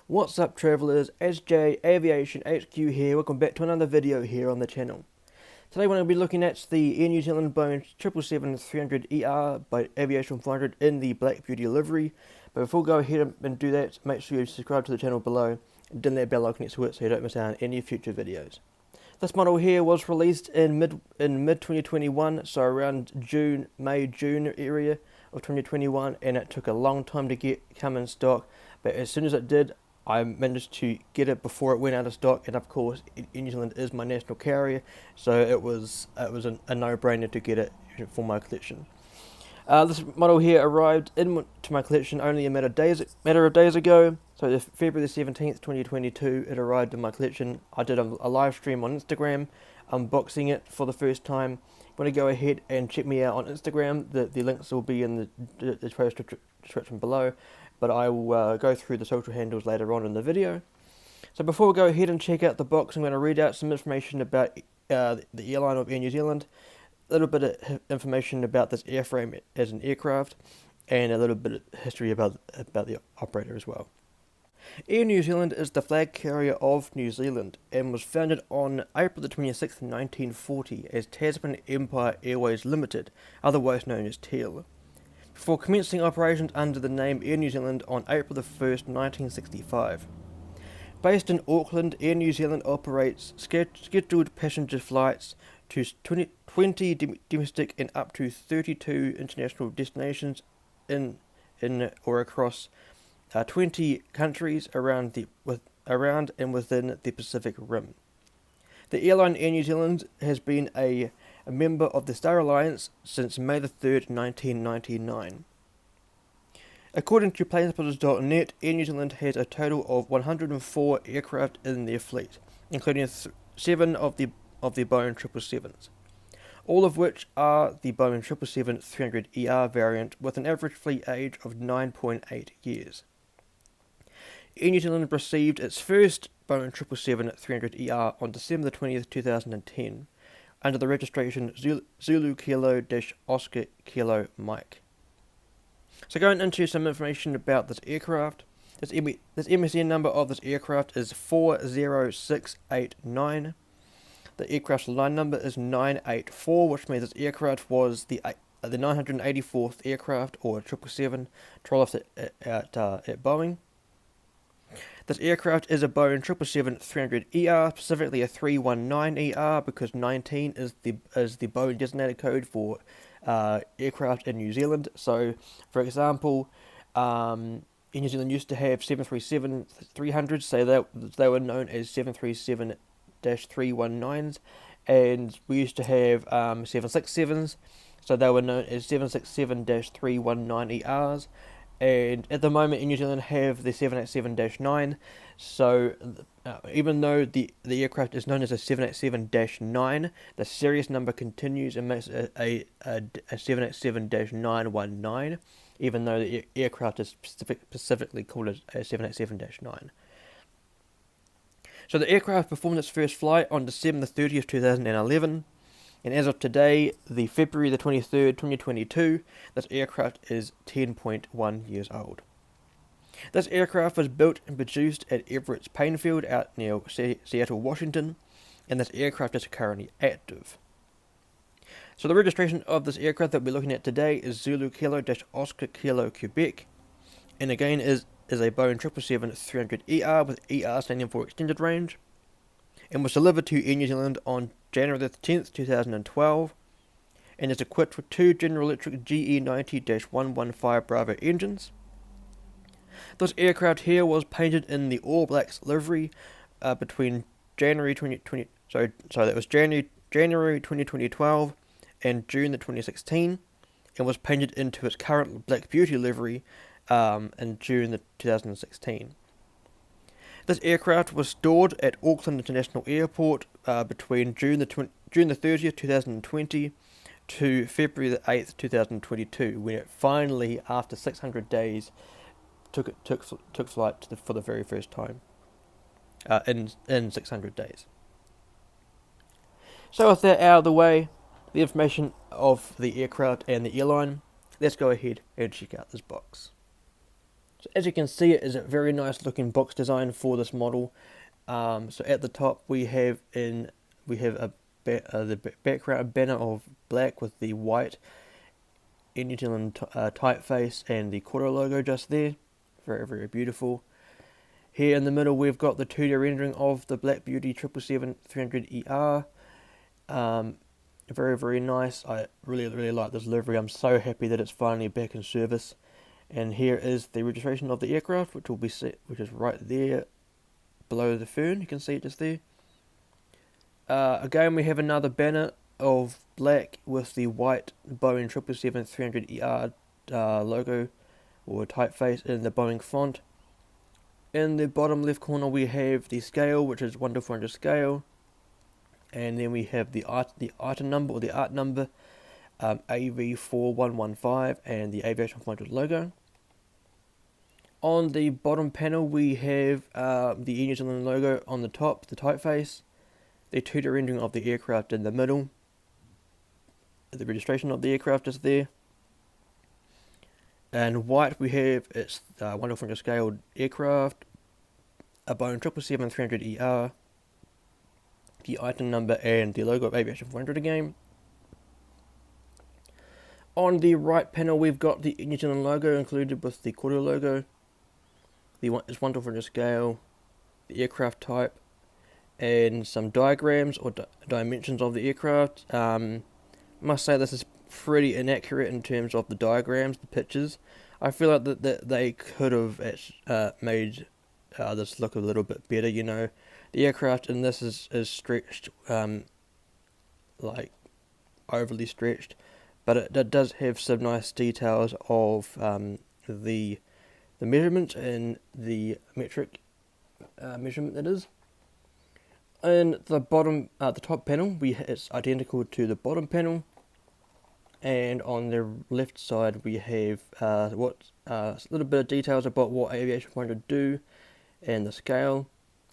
What's up travellers, SJ Aviation HQ here, welcome back to another video here on the channel. Today we're going to be looking at the Air New Zealand Boeing 777-300ER by Aviation400 in the Black Beauty livery. But before we go ahead and do that, make sure you subscribe to the channel below and turn that bell icon next to it so you don't miss out on any future videos. This model here was released in mid 2021, so around May-June area of 2021, and it took a long time to come in stock, but as soon as it did, I managed to get it before it went out of stock, and of course Air New Zealand is my national carrier, so it was a no-brainer to get it for my collection. This model here arrived into my collection only a matter of days ago. So February the 17th, 2022, it arrived in my collection. I did a live stream on Instagram, unboxing it for the first time. If you want to go ahead and check me out on Instagram, the links will be in the post description below. But I will go through the social handles later on in the video. So before we go ahead and check out the box, I'm going to read out some information about the airline of Air New Zealand, a little bit of information about this airframe as an aircraft, and a little bit of history about the operator as well. Air New Zealand is the flag carrier of New Zealand and was founded on April the 26th, 1940 as Tasman Empire Airways Limited, otherwise known as TEL, before commencing operations under the name Air New Zealand on April the 1st, 1965. Based in Auckland, Air New Zealand operates scheduled passenger flights to 20 domestic and up to 32 international destinations in or across 20 countries around and within the Pacific Rim. The airline Air New Zealand has been a member of the Star Alliance since May the 3rd, 1999. According to planespotters.net, Air New Zealand has a total of 104 aircraft in their fleet, including 7 of the Boeing 777s, all of which are the Boeing 777-300ER variant with an average fleet age of 9.8 years. Air New Zealand received its first Boeing 777-300ER on December 20th, 2010, under the registration Zulu Kilo-Oscar Kilo Mike. So going into some information about this aircraft, this MSN number of this aircraft is 40689. The aircraft's line number is 984, which means this aircraft was the 984th aircraft or 777 to roll off at Boeing. This aircraft is a Boeing 777-300ER, specifically a 319ER, because 19 is the Boeing designated code for aircraft in New Zealand. So, for example, in New Zealand used to have 737-300s, so they were known as 737-319s, and we used to have 767s, so they were known as 767-319ERs. And at the moment in New Zealand have the 787-9, so even though the aircraft is known as a 787-9, the series number continues and makes it a 787-919, even though the aircraft is specifically called a 787-9. So the aircraft performed its first flight on December 30th, 2011. And as of today, the February the 23rd, 2022, this aircraft is 10.1 years old. This aircraft was built and produced at Everett's Painfield out near Seattle, Washington, and this aircraft is currently active. So the registration of this aircraft that we're looking at today is Zulu Kilo-Oscar Kilo Quebec, and again is a Boeing 777-300ER with ER standing for extended range, and was delivered to Air New Zealand on January the 10th, 2012, and is equipped with 2 General Electric GE90-115 Bravo engines. This aircraft here was painted in the All Blacks livery between January 2012 and June the 2016, and was painted into its current Black Beauty livery in June the 2016. This aircraft was stored at Auckland International Airport between June the 30th, 2020 to February the 8th, 2022, when it finally, after 600 days, took flight for the very first time in 600 days. So with that out of the way, the information of the aircraft and the airline, let's go ahead and check out this box. So as you can see, it is a very nice looking box design for this model. So at the top we have the background banner of black with the white Air New Zealand typeface and the quarter logo just there. Very, very beautiful. Here in the middle we've got the 2D rendering of the Black Beauty 777-300ER. Very, very nice. I really, really like this livery. I'm so happy that it's finally back in service. And here is the registration of the aircraft, which will be set, which is right there below the fern. You can see it just there. Again, we have another banner of black with the white Boeing 777-300ER logo or typeface in the Boeing font. In the bottom left corner we have the scale, which is 1 to 400 scale, and then we have the item number or the art number, AV4115, and the Aviation400 logo. On the bottom panel we have the Air New Zealand logo on the top, the typeface, the 2D rendering of the aircraft in the middle, the registration of the aircraft is there. And white we have it's 1 to 400 scale aircraft, a Boeing 777-300ER, the item number and the logo of Aviation400 again. On the right panel we've got the New Zealand logo included with the quarter logo. It's 1 to 400 scale, the aircraft type, and some diagrams or dimensions of the aircraft. I must say this is pretty inaccurate in terms of the diagrams, the pictures. I feel like that they could have made this look a little bit better. You know, the aircraft in this is stretched, like overly stretched, but it does have some nice details of the measurement and the metric measurement that is. In the bottom, the top panel, it's identical to the bottom panel, and on the left side we have a little bit of details about what Aviation400 do and the scale.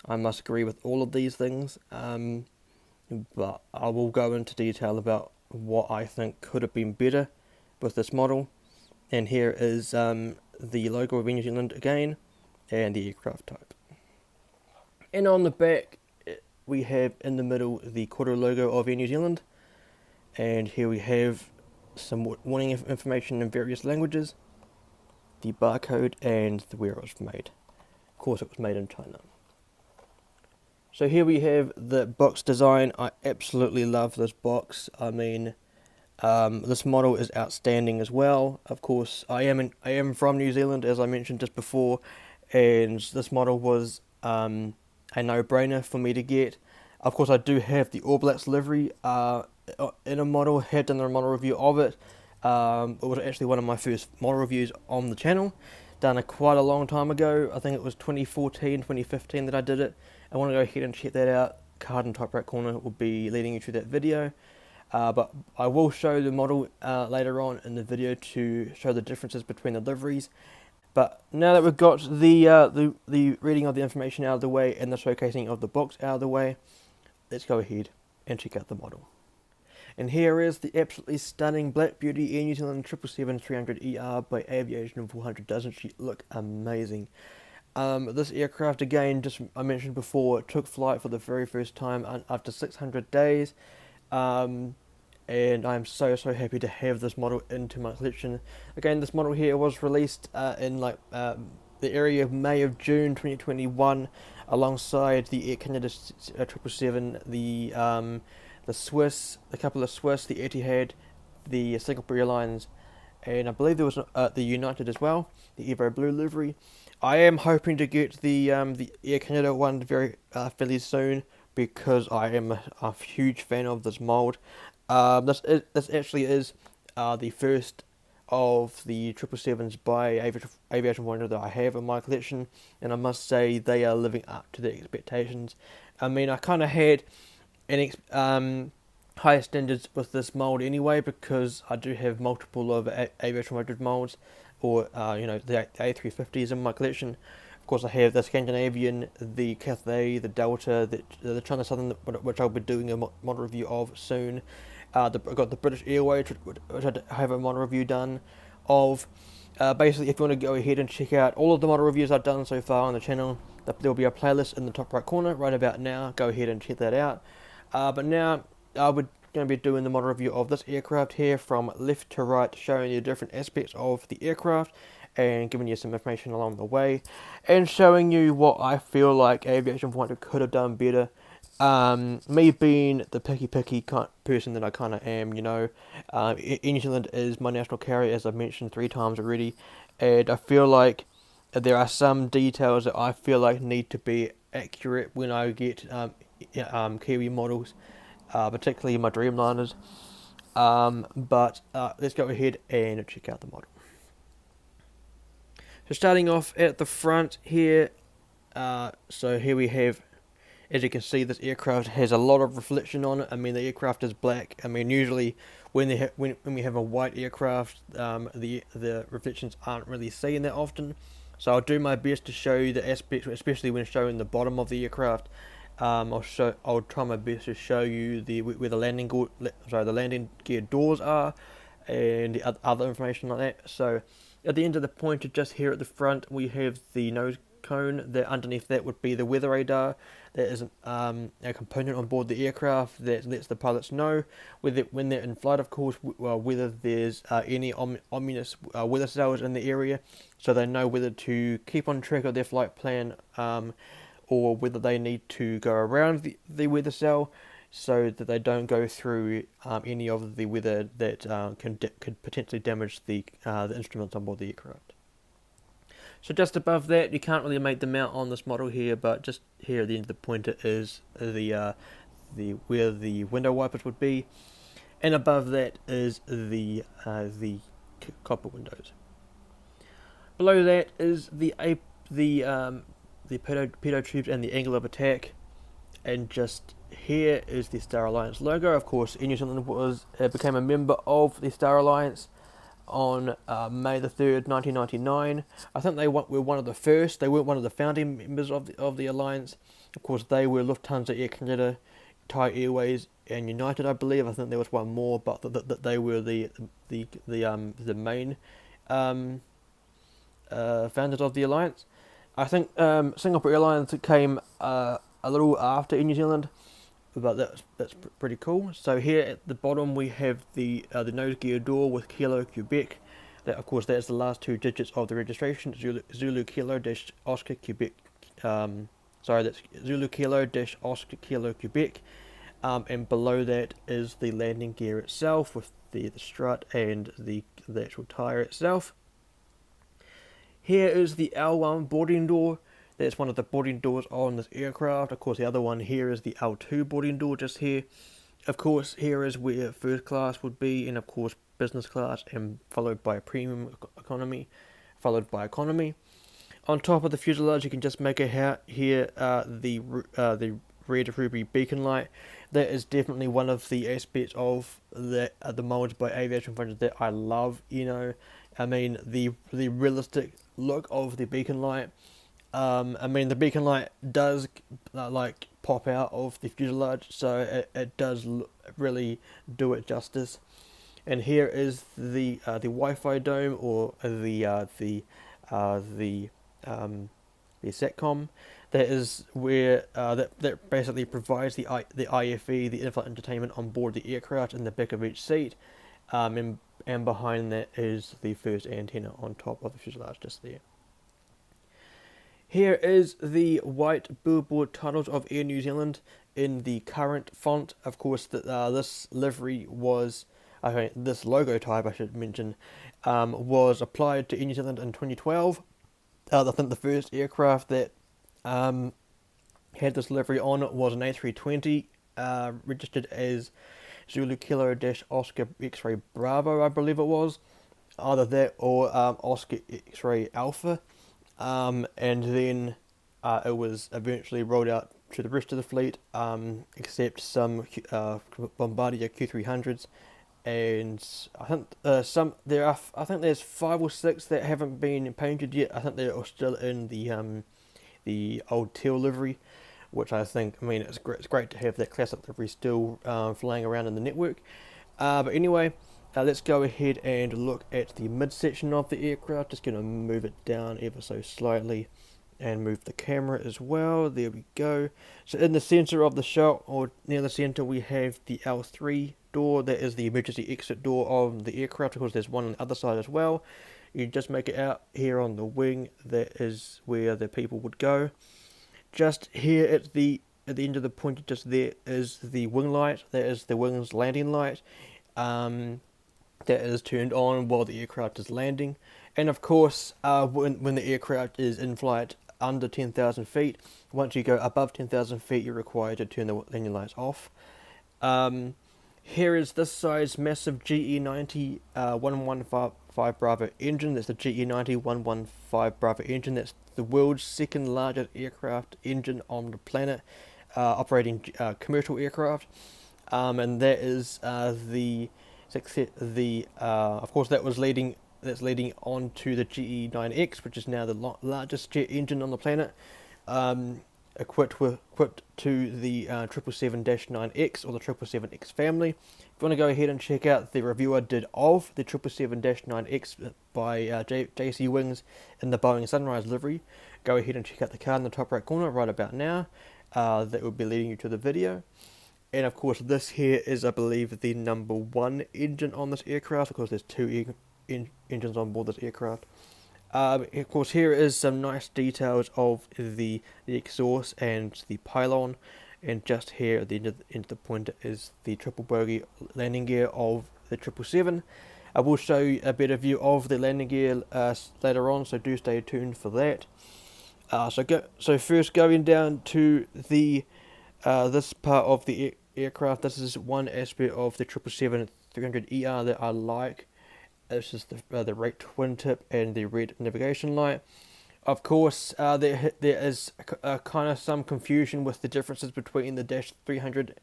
I must agree with all of these things, but I will go into detail about what I think could have been better with this model. And here is the logo of New Zealand again, and the aircraft type. And on the back we have in the middle the quarter logo of Air New Zealand, and here we have some warning information in various languages, the barcode, and where it was made. Of course it was made in China. So here we have the box design. I absolutely love this box. I mean, this model is outstanding as well. Of course, I am from New Zealand, as I mentioned just before, and this model was a no-brainer for me to get. Of course, I do have the All Blacks livery in a model. Had done a model review of it. It was actually one of my first model reviews on the channel, done quite a long time ago. I think it was 2014, 2015 that I did it. I want to go ahead and check that out. Card in top right corner will be leading you to that video. But I will show the model later on in the video to show the differences between the liveries. But now that we've got the reading of the information out of the way and the showcasing of the box out of the way, let's go ahead and check out the model. And here is the absolutely stunning Black Beauty Air New Zealand 777-300ER by Aviation400. Doesn't she look amazing? This aircraft, again, just I mentioned before, took flight for the very first time after 600 days. And I'm so happy to have this model into my collection. Again, this model here was released in the area of May of June 2021, alongside the Air Canada 777, the Swiss, a couple of Swiss, the Etihad, the Singapore Airlines, and I believe there was the United as well, the Evo Blue livery. I am hoping to get the Air Canada one fairly soon, because I am a huge fan of this mould. This actually is the first of the 777s by Aviation400 that I have in my collection, and I must say they are living up to the expectations. I mean, I kind of had higher standards with this mould anyway, because I do have multiple of Aviation400 moulds, or the A350s in my collection. Of course, I have the Scandinavian, the Cathay, the Delta, the China Southern, which I'll be doing a model review of soon. I've got the British Airways, which I have a model review done of. Basically, if you want to go ahead and check out all of the model reviews I've done so far on the channel, there'll be a playlist in the top right corner right about now. Go ahead and check that out. But now we're going to be doing the model review of this aircraft here from left to right, showing you different aspects of the aircraft and giving you some information along the way, and showing you what I feel like Aviation400 could have done better. Me being the picky person that I kind of am, Air New Zealand is my national carrier, as I've mentioned 3 times already, and I feel like there are some details that I feel like need to be accurate when I get Kiwi models, particularly my Dreamliners. But let's go ahead and check out the model. So starting off at the front here, so here we have, as you can see, this aircraft has a lot of reflection on it. I mean, the aircraft is black. I mean, usually when we have a white aircraft, the reflections aren't really seen that often. So I'll do my best to show you the aspects, especially when showing the bottom of the aircraft. I'll try my best to show you where the landing gear doors are, and the other information like that. So at the end of the pointer, just here at the front, we have the nose cone. That underneath that would be the weather radar. That is a component on board the aircraft that lets the pilots know when they're in flight, of course, whether there's any ominous weather cells in the area, so they know whether to keep on track of their flight plan, or whether they need to go around the weather cell, so that they don't go through any of the weather that could potentially damage the instruments on board the aircraft. So just above that, you can't really make the mount on this model here, but just here at the end of the pointer is the where the window wipers would be, and above that is the copper windows. Below that is the pitot tubes and the angle of attack, and just here is the Star Alliance logo. Of course, Air New Zealand became a member of the Star Alliance on May the 3rd, 1999. I think they were one of the first. They weren't one of the founding members of the alliance. Of course, they were Lufthansa, Air Canada, Thai Airways, and United, I believe. I think there was one more, but they were the main founders of the alliance. I think Singapore Airlines came a little after Air New Zealand, but that's pretty cool. So here at the bottom we have the nose gear door with Kilo Quebec. That, of course, that's the last 2 digits of the registration. Zulu Kilo dash Oscar Quebec. That's Zulu Kilo dash Oscar Kilo Quebec. And below that is the landing gear itself with the strut and the actual tire itself. Here is the L1 boarding door. That's one of the boarding doors on this aircraft. Of course, the other one here is the L2 boarding door just here. Of course, here is where first class would be, and of course business class, and followed by premium economy, followed by economy. On top of the fuselage, you can just make out here the red ruby beacon light. That is definitely one of the aspects of the moulds by Aviation400 that I love. I mean, the realistic look of the beacon light. I mean, the beacon light does pop out of the fuselage, so it does really do it justice. And here is the Wi-Fi dome, or the SATCOM. That is where that basically provides the IFE, the in-flight entertainment on board the aircraft in the back of each seat, and behind that is the first antenna on top of the fuselage just there. Here is the white billboard titles of Air New Zealand in the current font. Of course, this livery was, this logo type, I should mention, was applied to Air New Zealand in 2012. I think the first aircraft that had this livery on it was an A320, registered as Zulu Kilo dash Oscar X-Ray Bravo, I believe it was. Either that or Oscar X-Ray Alpha. And then it was eventually rolled out to the rest of the fleet, except some Bombardier Q300s, and I think I think there's 5 or 6 that haven't been painted yet. I think they're still in the old teal livery, which I mean, it's great to have that classic livery still flying around in the network. But anyway, let's go ahead and look at the midsection of the aircraft. Just going to move it down ever so slightly and move the camera as well. There we go. So in the center of the shot, or near the center, we have the L3 door. That is the emergency exit door of the aircraft. Of course, there's one on the other side as well. You just make it out here on the wing. That is where the people would go. Just here at the end of the pointer, just there is the wing light. That is the wing's landing light. That is turned on while the aircraft is landing. And of course, when the aircraft is in flight under 10,000 feet, once you go above 10,000 feet, you're required to turn the landing lights off. Here is this size massive GE90 115 Bravo engine. That's the GE90 115 Bravo engine. That's the world's second largest aircraft engine on the planet, operating commercial aircraft. And that is of course that's leading on to the GE9X, which is now the largest jet engine on the planet, equipped to the 777-9X or the 777X family. If you want to go ahead and check out the review I did of the 777-9X by JC Wings in the Boeing Sunrise livery, go ahead and check out the card in the top right corner right about now. That will be leading you to the video. And of course, this here is, I believe, the number one engine on this aircraft. Of course, there's two engines on board this aircraft. Of course, here is some nice details of the exhaust and the pylon. And just here at the end of the pointer is the triple bogey landing gear of the 777. I will show you a better view of the landing gear later on, so do stay tuned for that. So first, going down to the this part of the aircraft, this is one aspect of the 777-300ER that I like. This is the red twin tip and the red navigation light. Of course, there is kind of some confusion with the differences between the -300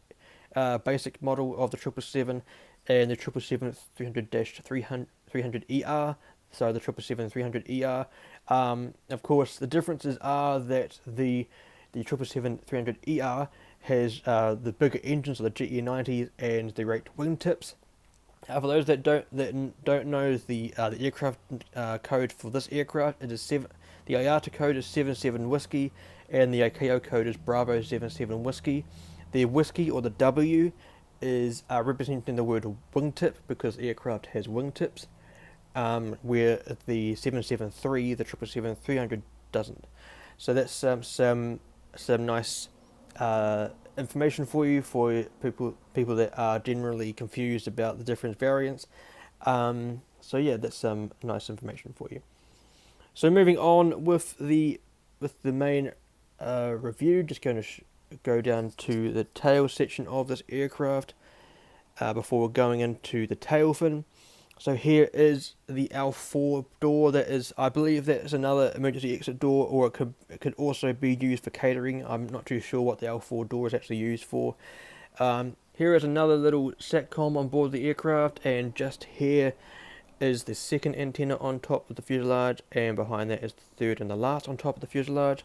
basic model of the 777 and the 777-300-300ER. So the 777-300ER. Of course, the differences are that the 777-300ER has the bigger engines, of the GE90s, and the raked wingtips. For those that don't know the aircraft code for this aircraft, it is the IATA code is 77 Whiskey, and the ICAO code is Bravo 77 Whiskey. The whiskey, or the W, is representing the word wingtip, because the aircraft has wingtips, where the 773, the 777-300, doesn't. So that's some nice information for you, for people that are generally confused about the different variants. So yeah, that's some nice information for you. So moving on with the main review, just going to go down to the tail section of this aircraft before going into the tail fin. So here is the L4 door. That is, I believe that is another emergency exit door, or it could also be used for catering. I'm not too sure what the L4 door is actually used for. Here is another little SATCOM on board the aircraft, and just here is the second antenna on top of the fuselage, and behind that is the third and the last on top of the fuselage.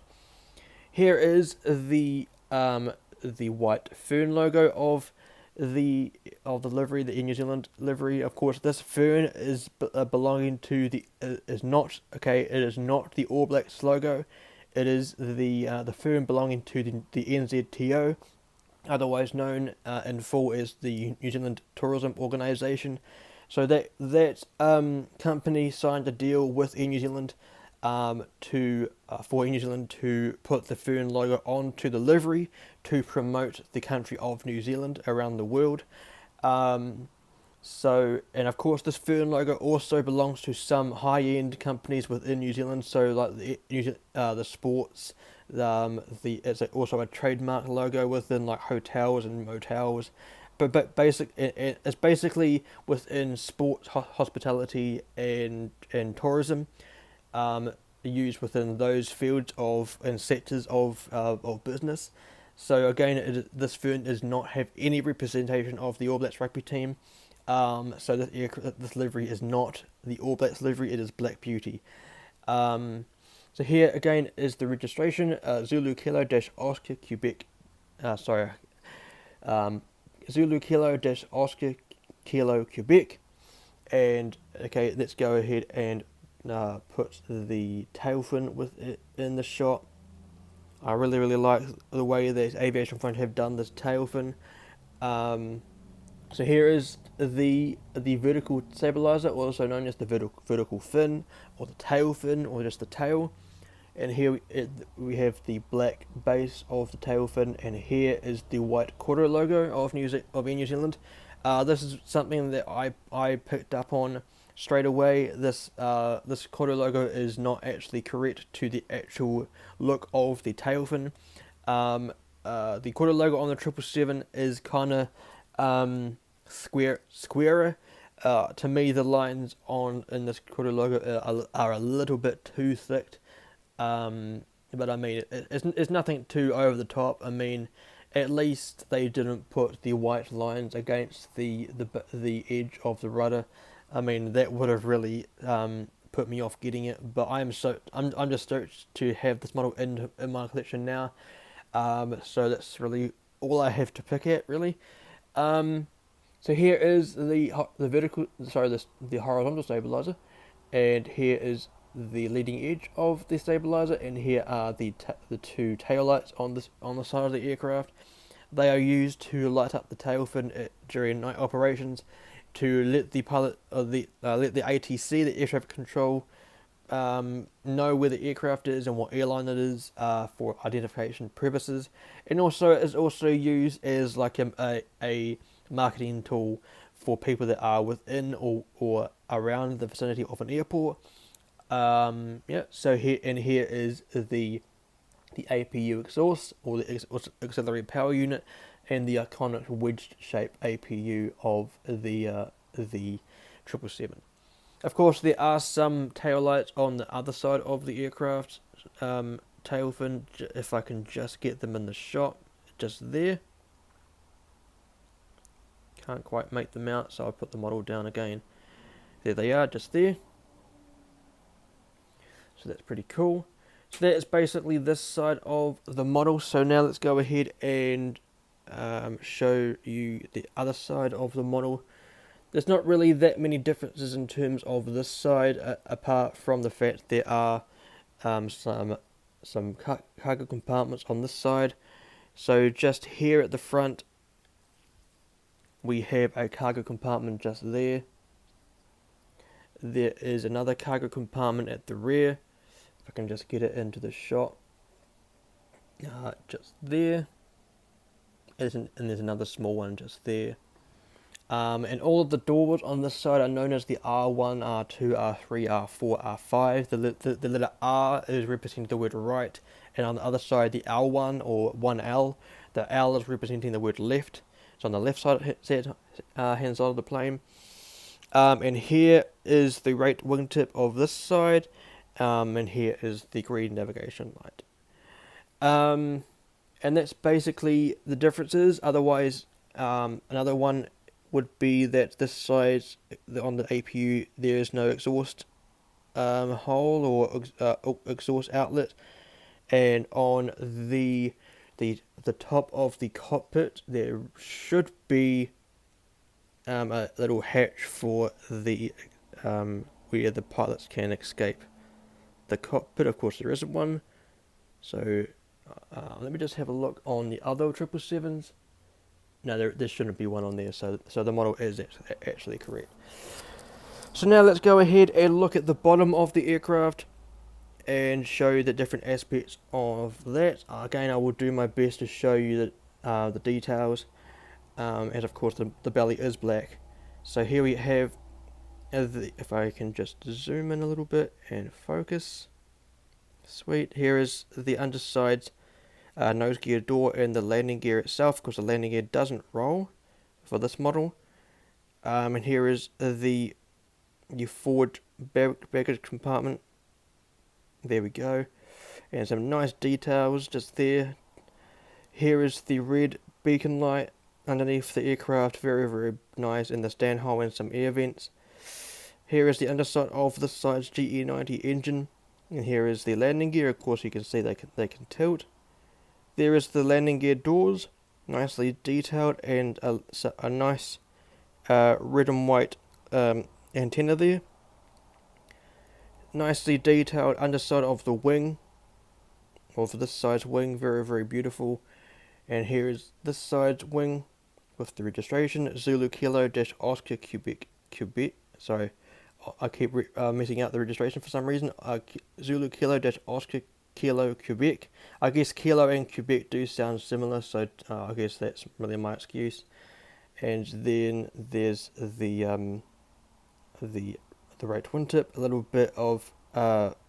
Here is the white fern logo of the livery, the Air New Zealand livery. Of course, this fern is belonging to it is not the All Blacks logo. It is the fern belonging to the NZTO, otherwise known in full as the New Zealand Tourism Organisation. So that company signed a deal with Air New Zealand for Air New Zealand to put the fern logo onto the livery to promote the country of New Zealand around the world. And of course, this fern logo also belongs to some high-end companies within New Zealand. So like the sports, it's also a trademark logo within like hotels and motels. But it's basically within sports, hospitality, and tourism. Used within those fields and sectors of business. So again, this fern does not have any representation of the All Blacks rugby team. So this livery is not the All Blacks livery; it is Black Beauty. So here again is the registration: Zulu Kilo Oscar Quebec. Zulu Kilo Oscar Kilo Quebec. And okay, let's go ahead and put the tail fin with it in the shot. I really like the way that Aviation400 have done this tail fin. So here is the vertical stabilizer, also known as the vertical fin, or the tail fin, or just the tail. And here we have the black base of the tail fin, and here is the white quarter logo of Air New Zealand. This is something that I picked up on straight away. This quarter logo is not actually correct to the actual look of the tail fin. The quarter logo on the 777 is kind of squarer. To me, the lines in this quarter logo are a little bit too thick. But I mean, it's nothing too over the top. I mean, at least they didn't put the white lines against the edge of the rudder. I mean, that would have really put me off getting it. But I'm just stoked to have this model in my collection now. So that's really all I have to pick at, really. So here is the horizontal stabilizer, and here is the leading edge of the stabilizer, and here are the two tail lights on the side of the aircraft. They are used to light up the tail fin during night operations, to let the pilot let the ATC, the air traffic control, know where the aircraft is and what airline it is, for identification purposes, and also is also used as like a marketing tool for people that are within or around the vicinity of an airport. So here is the APU exhaust, or the auxiliary power unit, and the iconic wedge-shaped APU of the 777. Of course, there are some tail lights on the other side of the aircraft tail fin. If I can just get them in the shot, just there. Can't quite make them out, so I'll put the model down again. There they are, just there. So that's pretty cool. So that is basically this side of the model. So now let's go ahead and show you the other side of the model. There's not really that many differences in terms of this side, apart from the fact there are some cargo compartments on this side. So just here at the front, we have a cargo compartment just there. There is another cargo compartment at the rear. If I can just get it into the shot, just there. And there's another small one just there. And all of the doors on this side are known as the R1, R2, R3, R4, R5. The letter R is representing the word right, and on the other side, the L1 or 1L, the L is representing the word left. So on the left side hand side of the plane. And here is the right wingtip of this side, and here is the green navigation light. And that's basically the differences. Otherwise, another one would be that this side, on the APU, there is no exhaust hole or exhaust outlet, and on the top of the cockpit there should be a little hatch for the where the pilots can escape the cockpit. Of course, there isn't one. So let me just have a look on the other 777s. No, there shouldn't be one on there, so the model is actually correct. So now let's go ahead and look at the bottom of the aircraft and show you the different aspects of that. Again, I will do my best to show you the details, and of course the belly is black. So here we have, if I can just zoom in a little bit and focus. Sweet, here is the undersides. Nose gear door and the landing gear itself, because the landing gear doesn't roll for this model. And here is the forward baggage compartment. There we go, and some nice details just there. Here is the red beacon light underneath the aircraft, very nice, in the stand hole and some air vents. Here is the underside of this side's GE90 engine, and here is the landing gear. Of course, you can see they can tilt. There is the landing gear doors, nicely detailed, and a nice red and white antenna there. Nicely detailed underside of the wing, of this side's wing, very beautiful. And here is this side's wing with the registration, Zulu Kilo dash Oscar Quebec. Sorry, I keep messing out the registration for some reason. Zulu Kilo dash Oscar Kilo Quebec. I guess Kilo and Quebec do sound similar, so I guess that's really my excuse. And then there's the right twin tip, a little bit of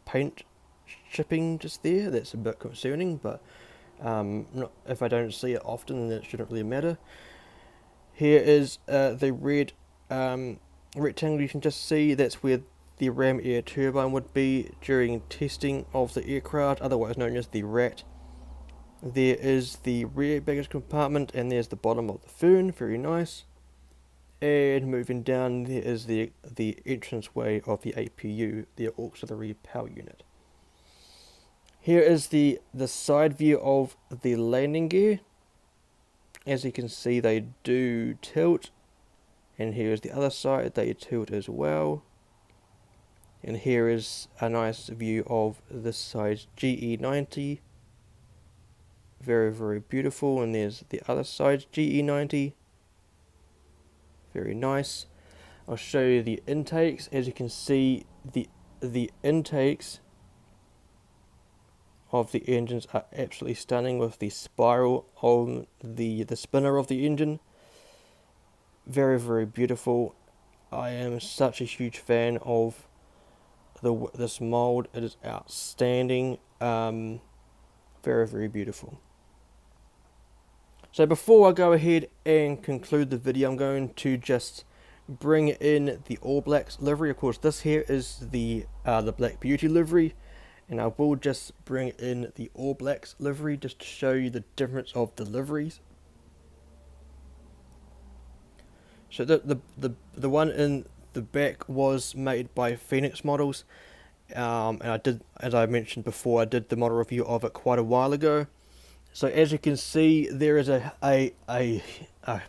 paint chipping just there. That's a bit concerning, but if I don't see it often, then it shouldn't really matter. Here is the red rectangle. You can just see that's where the ram air turbine would be during testing of the aircraft, otherwise known as the RAT. There is the rear baggage compartment, and there's the bottom of the fern, very nice. And moving down, there is the entranceway of the APU, the auxiliary power unit. Here is the side view of the landing gear. As you can see, they do tilt. And here is the other side, they tilt as well. And here is a nice view of this side's GE90. Very beautiful. And there's the other side's GE90. Very nice. I'll show you the intakes. As you can see, the intakes of the engines are absolutely stunning, with the spiral on the spinner of the engine. Very beautiful. I am such a huge fan of this mould. It is outstanding. Very beautiful. So before I go ahead and conclude the video, I'm going to just bring in the All Blacks livery. Of course, this here is the Black Beauty livery, and I will just bring in the All Blacks livery just to show you the difference of the liveries. So the one in the back was made by Phoenix Models, and I did, as I mentioned before, I did the model review of it quite a while ago. So as you can see, there is a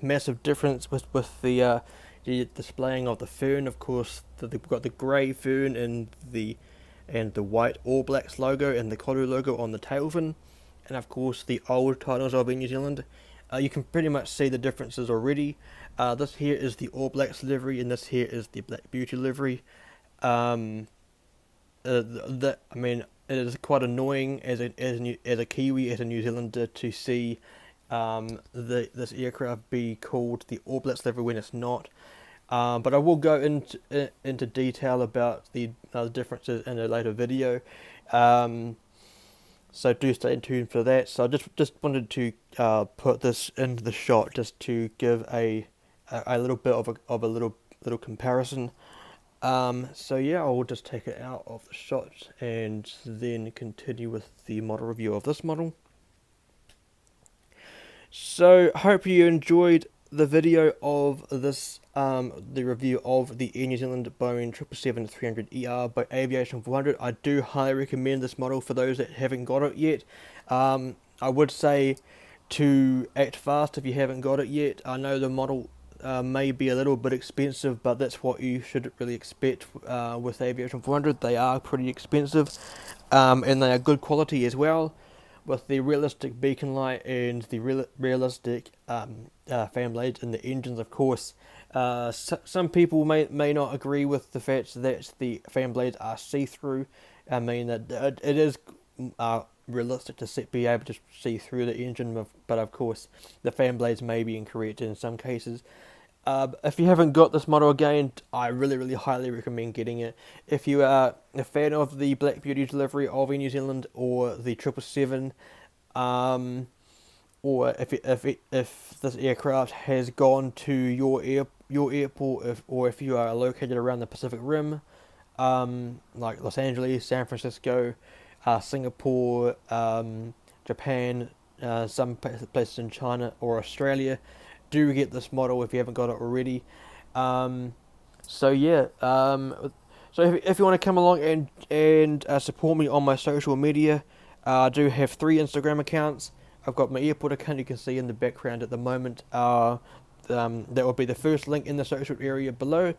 massive difference with the displaying of the fern. Of course, they've got the grey fern and the white All Blacks logo and the Koru logo on the tail fin, and of course the old titles of New Zealand. You can pretty much see the differences already. This here is the All Blacks livery, and this here is the Black Beauty livery. I mean, it is quite annoying as a Kiwi, as a New Zealander, to see this aircraft be called the All Blacks livery when it's not. But I will go into detail about the differences in a later video. So do stay tuned for that. So I just wanted to put this into the shot just to give a little bit of a little comparison. So yeah, I will just take it out of the shot and then continue with the model review of this model. So hope you enjoyed the video of this, the review of the Air New Zealand Boeing 777-300ER by Aviation400. I do highly recommend this model for those that haven't got it yet. I would say to act fast if you haven't got it yet. I know the model may be a little bit expensive, but that's what you should really expect with Aviation400. They are pretty expensive, and they are good quality as well, with the realistic beacon light and the realistic fan blades in the engines. Of course, some people may not agree with the fact that the fan blades are see-through. I mean that it is realistic to be able to see through the engine, but of course the fan blades may be incorrect in some cases. If you haven't got this model, again, I really highly recommend getting it. If you are a fan of the Black Beauty delivery of Air New Zealand or the 777, or if this aircraft has gone to your airport, or if you are located around the Pacific Rim, like Los Angeles, San Francisco, Singapore, Japan, some places in China or Australia, do get this model if you haven't got it already. So yeah, so if you want to come along and support me on my social media, I do have 3 Instagram accounts. I've got my airport account you can see in the background at the moment. That will be the first link in the social area below.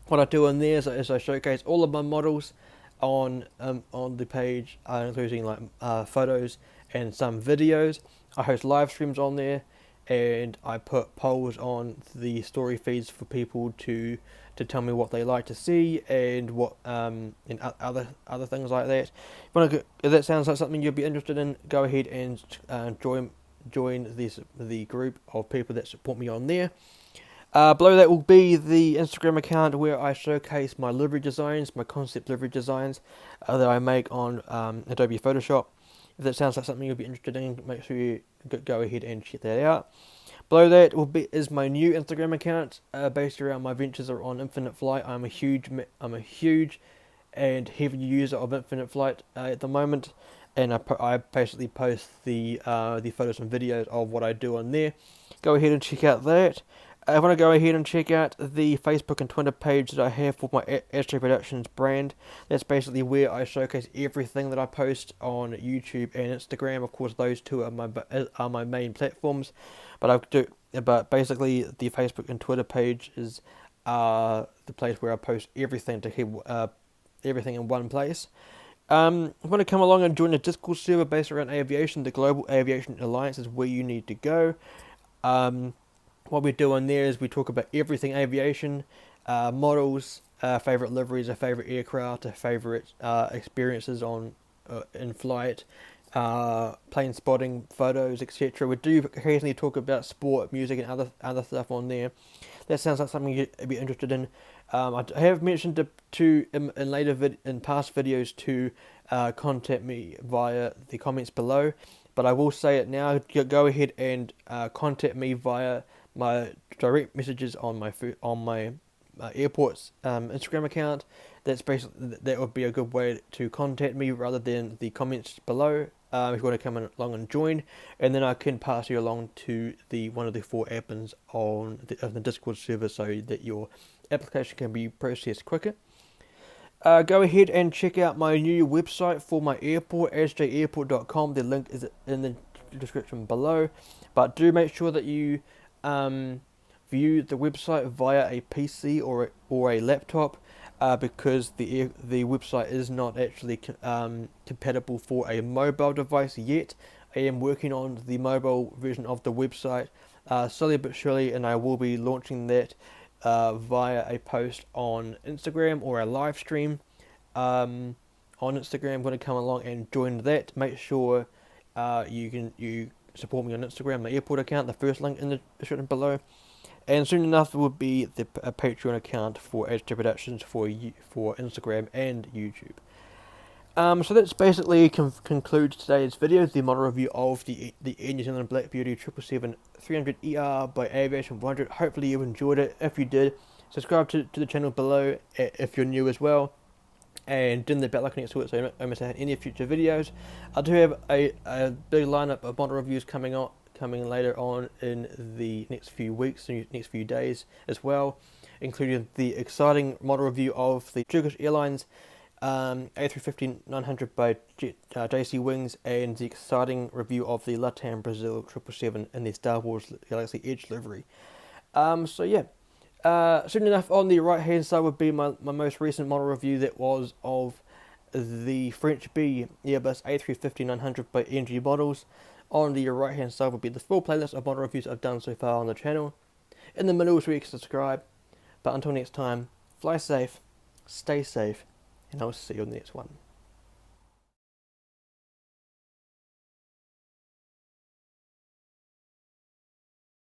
what I do in there is I showcase all of my models on the page, including like photos and some videos. I host live streams on there, and I put polls on the story feeds for people to tell me what they like to see and what and other things like that. If that sounds like something you'd be interested in, go ahead and join the group of people that support me on there. Below that will be the Instagram account where I showcase my livery designs, my concept livery designs that I make on Adobe Photoshop. If that sounds like something you'll be interested in, make sure you go ahead and check that out. Below that is my new Instagram account based around my ventures on Infinite Flight. I'm a huge and heavy user of Infinite Flight at the moment, and I basically post the photos and videos of what I do on there. Go ahead and check out that. I want to go ahead and check out the Facebook and Twitter page that I have for my SJ Productions brand. That's basically where I showcase everything that I post on YouTube and Instagram. Of course, those two are my main platforms. But basically the Facebook and Twitter page is the place where I post everything to keep everything in one place. I want to come along and join a Discord server based around aviation. The Global Aviation Alliance is where you need to go. What we do on there is we talk about everything aviation, models, favorite liveries, our favorite aircraft, our favorite experiences on in flight, plane spotting, photos, etc. We do occasionally talk about sport, music, and other stuff on there. That sounds like something you'd be interested in. I have mentioned in past videos to contact me via the comments below, but I will say it now. Go ahead and contact me via my direct messages on my airport's Instagram account. That would be a good way to contact me rather than the comments below. If you want to come along and join, and then I can pass you along to one of the 4 admins on the Discord server so that your application can be processed quicker. Go ahead and check out my new website for my airport, sjairport.com. The link is in the description below. But do make sure that you view the website via a PC or a laptop, because the website is not actually compatible for a mobile device yet. I am working on the mobile version of the website slowly but surely, and I will be launching that via a post on Instagram or a live stream on Instagram. I'm going to come along and join that. Make sure you support me on Instagram, the airport account, the first link in the description below. And soon enough, it will be a Patreon account for HJ Productions for Instagram and YouTube. So that's basically concludes today's video, the model review of the Air New Zealand Black Beauty 777-300ER by Aviation400. Hopefully you enjoyed it. If you did, subscribe to the channel below if you're new as well, and dim the bell icon next to it so you don't miss out any future videos. I do have a big lineup of model reviews coming later on in the next few weeks, next few days as well, including the exciting model review of the Turkish Airlines A350-900 by JC Wings, and the exciting review of the LATAM Brazil 777 in the Star Wars Galaxy Edge livery. So yeah. Soon enough, on the right hand side would be my most recent model review that was of the French B Airbus A350-900 by NG Models. On the right hand side would be the full playlist of model reviews I've done so far on the channel. In the middle is where you can subscribe. But until next time, fly safe, stay safe, and I'll see you on the next one.